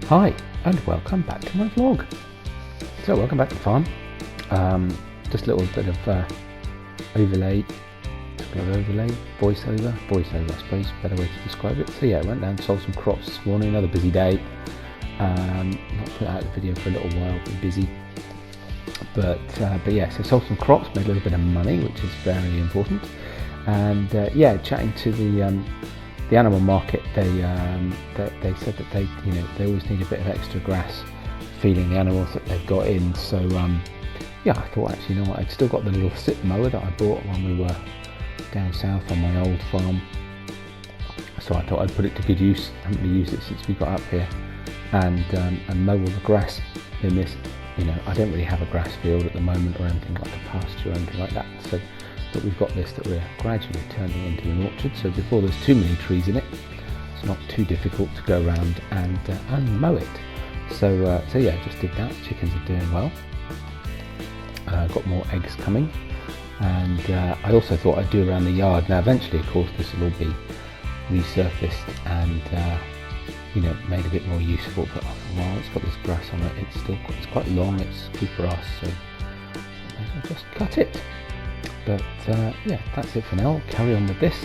Hi and welcome back to my vlog. So welcome back to the farm. Just a little bit of voiceover I suppose, better way to describe it. So yeah, I went down and sold some crops this morning, another busy day. Not put out a video for a little while, been busy. But yeah, so sold some crops, made a little bit of money, which is very important. And yeah, chatting to the animal market, they said that they always need a bit of extra grass feeding the animals that they've got in. So yeah, I thought actually, you know what, I'd still got the little sit mower that I bought when we were down south on my old farm. So I thought I'd put it to good use. I haven't really used it since we got up here, and mow all the grass in this. I don't really have a grass field at the moment or anything like a pasture or anything like that. So, but we've got this that we're gradually turning into an orchard. So before there's too many trees in it, it's not too difficult to go around and mow it. So yeah, just did that. Chickens are doing well. Got more eggs coming, and I also thought I'd do around the yard. Now eventually, of course, this will all be resurfaced and made a bit more useful, but while it's got this grass on it, it's quite long, it's good grass, so I might as well just cut it. But yeah, that's it for now. I'll carry on with this,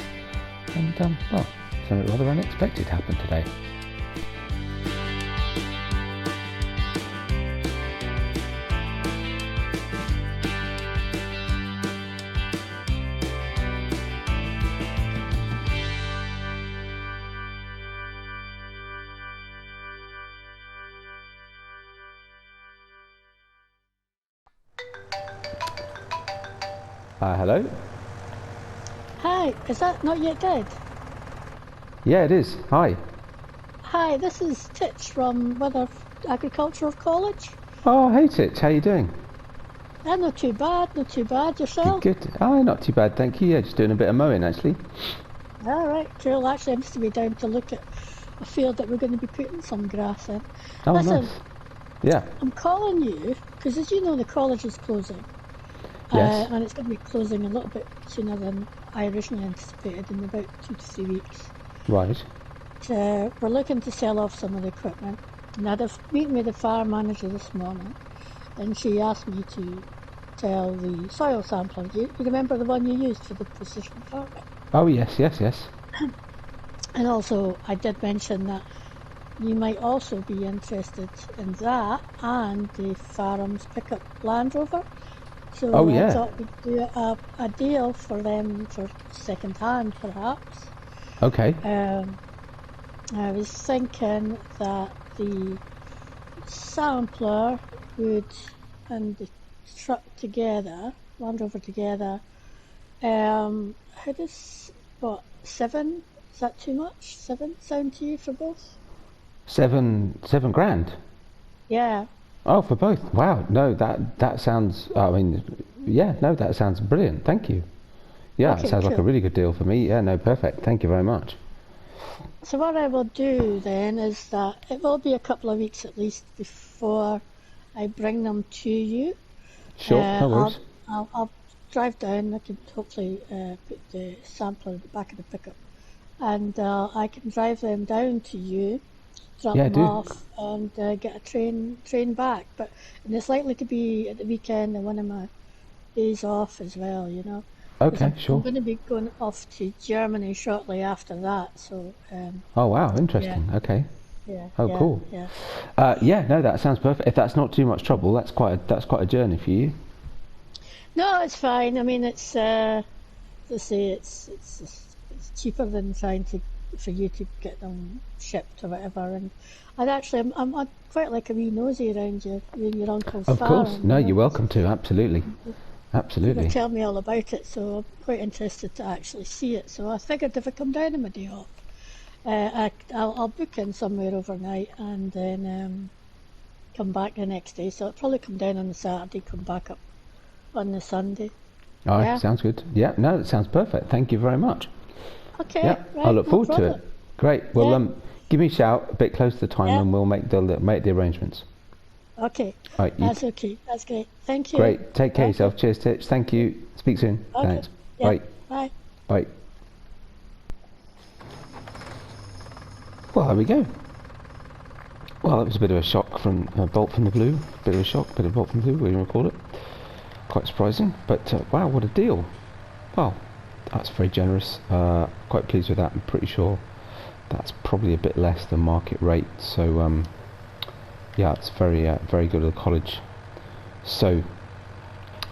and well, something rather unexpected happened today. Hello? Hi, is that Not Yet Dead? Yeah, it is. Hi. Hi, this is Titch from Weather Agricultural College. Oh, hey Titch, how you doing? Not too bad, not too bad. Yourself? Good. Oh, not too bad, thank you. Yeah, just doing a bit of mowing actually. All right, cool. Actually, I'm just to be down to look at a field that we're going to be putting some grass in. Oh, Listen, nice. Yeah. I'm calling you because, as you know, the college is closing. Yes. And it's going to be closing a little bit sooner than I originally anticipated, in about 2 to 3 weeks. Right. So we're looking to sell off some of the equipment. And I had a meeting with the farm manager this morning, and she asked me to tell the soil sampler. You remember the one you used for the precision farming? Oh, yes. And also, I did mention that you might also be interested in that and the farm's pickup Land Rover. So Oh, I yeah. thought we'd do a deal for them for second hand, perhaps. Okay. I was thinking that the sampler would, and the truck together, Land Rover together, how does, what, 7? Is that too much? 7 sound to you for both? Seven grand. Yeah. Oh, for both. Wow. No, that sounds. I mean, yeah. No, that sounds brilliant. Thank you. Yeah, it Okay, sounds like a cool. really good deal for me. Yeah. No, perfect. Thank you very much. So what I will do then is that it will be a couple of weeks at least before I bring them to you. Sure. No I'll, worries. I'll drive down. I can hopefully put the sampler at the back of the pickup, and I can drive them down to you, drop Yeah, them do. off, and get a train back. And it's likely to be at the weekend and one of my days off as well, because Okay. I'm Sure. going to be going off to Germany shortly after that. So Oh, wow. yeah, Interesting. Okay. yeah, Oh, yeah, cool. yeah. Yeah. No, that sounds perfect. If that's not too much trouble, that's quite a journey for you. No, it's fine. I mean, it's let's say it's cheaper than trying to for you to get them shipped or whatever. And I'd quite like a wee nosy around you and your uncle's Of course. farm, No, you're because welcome to. Absolutely. you were Absolutely. telling me all about it. So I'm quite interested to actually see it. So I figured if I come down on my day off, I'll book in somewhere overnight and then come back the next day. So I'll probably come down on the Saturday, come back up on the Sunday. All right. Yeah. Sounds good. Yeah. No, that sounds perfect. Thank you very much. Okay. Yeah. I Right. look No forward to problem. it. Great. Well, Yeah. give me a shout a bit close to the time, Yeah. and we'll make the arrangements. Okay. All right. That's okay. That's great. Thank you. Great. Take care of Okay. yourself. Cheers, Titch. Thank you. Speak soon. Okay. Thanks. Yeah. Bye. Bye. Bye. Well, there we go. Well, it was a bit of a shock from a bolt from the blue. Bit of a shock, bit of a bolt from the blue, whatever you want to call it. Quite surprising, but wow, what a deal. Well, that's very generous. Quite pleased with that. I'm pretty sure that's probably a bit less than market rate. So yeah, it's very good at the college. So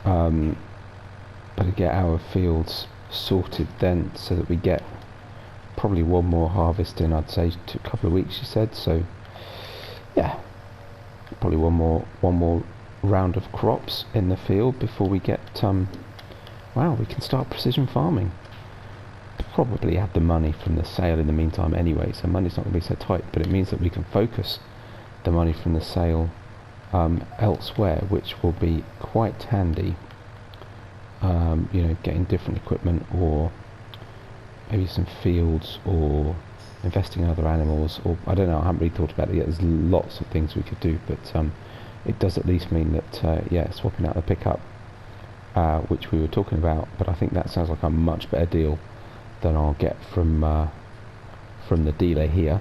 better get our fields sorted then, so that we get probably one more harvest in, I'd say, a couple of weeks, she said. So yeah, probably one more round of crops in the field before we get wow, we can start precision farming. Probably have the money from the sale in the meantime anyway, so money's not going to be so tight, but it means that we can focus the money from the sale elsewhere, which will be quite handy. You know, getting different equipment, or maybe some fields, or investing in other animals, or I don't know, I haven't really thought about it yet. There's lots of things we could do, but it does at least mean that yeah, swapping out the pickup, which we were talking about, but I think that sounds like a much better deal than I'll get from the dealer here,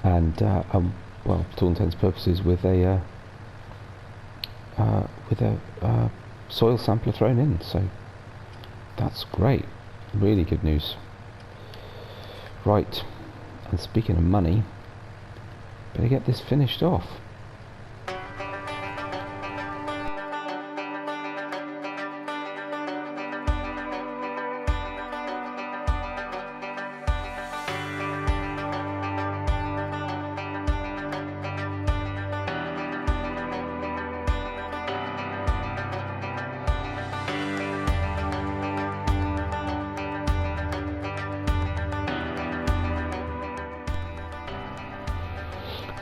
and well, to all intents and purposes, with a soil sampler thrown in, so that's great, really good news. Right, and speaking of money, better get this finished off.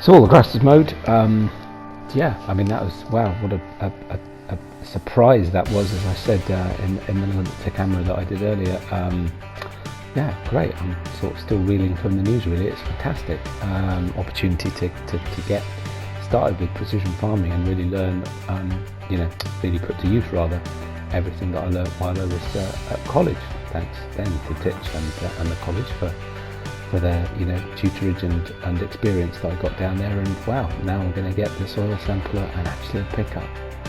So all the grass is mowed. Yeah, I mean, that was, wow, what a surprise that was, as I said in the camera that I did earlier. Yeah, great. I'm sort of still reeling from the news, really. It's fantastic opportunity to get started with precision farming and really learn, you know, really put to use rather everything that I learned while I was at college. Thanks then to Titch and the college for their, you know, tutorage and experience that I got down there. And wow, now I'm going to get the soil sampler and actually a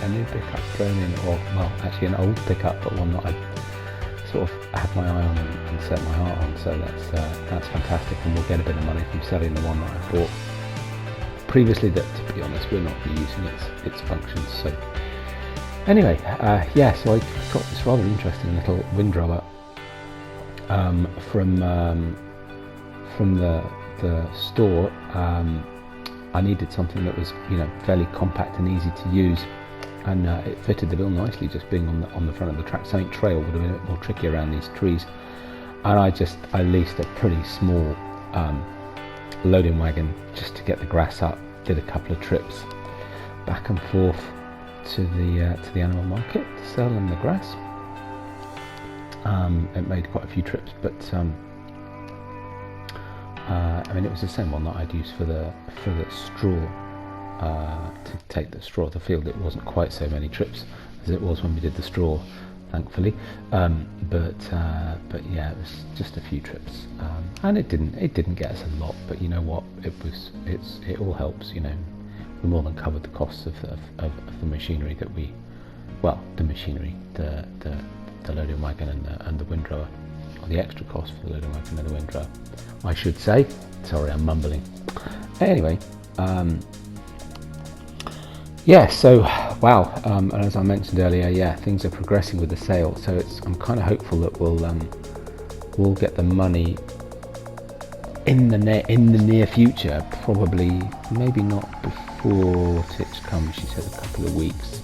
new pickup thrown in, or well, actually an old pickup, but one that I sort of had my eye on and set my heart on. So that's fantastic, and we'll get a bit of money from selling the one that I bought previously, that, to be honest, we're not really using its functions. So anyway, yeah, so I got this rather interesting little windrower from the store. I needed something that was, you know, fairly compact and easy to use, and it fitted the bill nicely, just being on the front of the track. Something trail would have been a bit more tricky around these trees, and I leased a pretty small loading wagon just to get the grass up. Did a couple of trips back and forth to the animal market to sell them the grass. It made quite a few trips, but I mean, it was the same one that I'd used for the straw, to take the straw to the field. It wasn't quite so many trips as it was when we did the straw, thankfully. But yeah, it was just a few trips, and it didn't get us a lot. But you know what? It all helps. You know, we more than covered the costs of the machinery that we, well, the machinery, the loading wagon and the windrower. The extra cost for the loading wagon and the windrower, I should say. Sorry, I'm mumbling. Anyway, yeah, so wow, and as I mentioned earlier, yeah, things are progressing with the sale, so I'm kind of hopeful that we'll get the money in the near future. Probably, maybe not before Titch comes. She said a couple of weeks.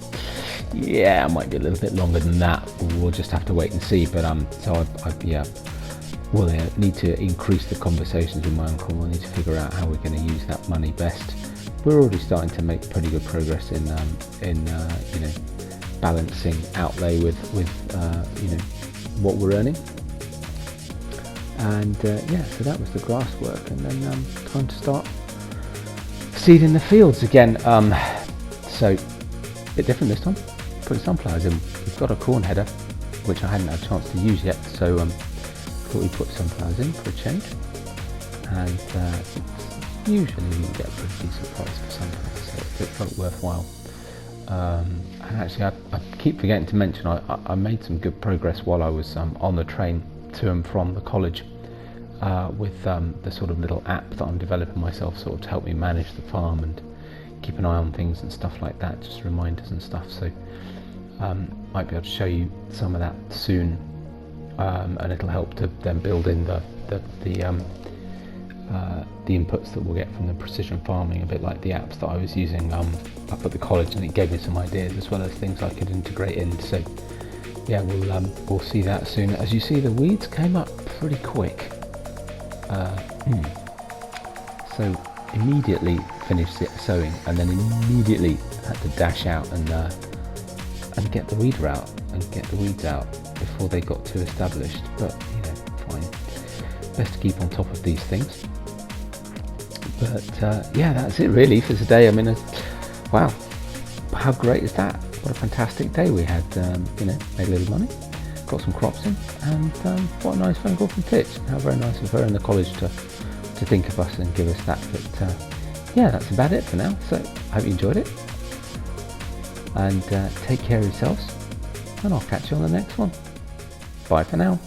Yeah, it might be a little bit longer than that. We'll just have to wait and see. But so yeah, we'll need to increase the conversations with my uncle. We'll need to figure out how we're going to use that money best. We're already starting to make pretty good progress in you know, balancing outlay with you know, what we're earning. And yeah, so that was the grass work, and then time to start seeding the fields again. So a bit different this time. Putting sunflowers in. We've got a corn header, which I hadn't had a chance to use yet, so thought we'd put sunflowers in for a change. And usually you can get a pretty decent price for something, so it felt worthwhile. And actually, I keep forgetting to mention I made some good progress while I was on the train to and from the college with the sort of little app that I'm developing myself, sort of to help me manage the farm and keep an eye on things and stuff like that, just reminders and stuff. So might be able to show you some of that soon, and it'll help to then build in the inputs that we'll get from the precision farming, a bit like the apps that I was using up at the college, and it gave me some ideas as well as things I could integrate in. So yeah, we'll see that soon. As you see, the weeds came up pretty quick, so immediately finished sowing, and then immediately had to dash out and get the weeder out and get the weeds out before they got too established. But you know, fine. Best to keep on top of these things. But yeah, that's it really for today. I mean, wow, how great is that? What a fantastic day we had. You know, made a little money, got some crops in, and what a nice phone call from Fitch. How very nice of her in the college to think of us and give us that. But yeah, that's about it for now. So I hope you enjoyed it, and take care of yourselves, and I'll catch you on the next one. Bye for now.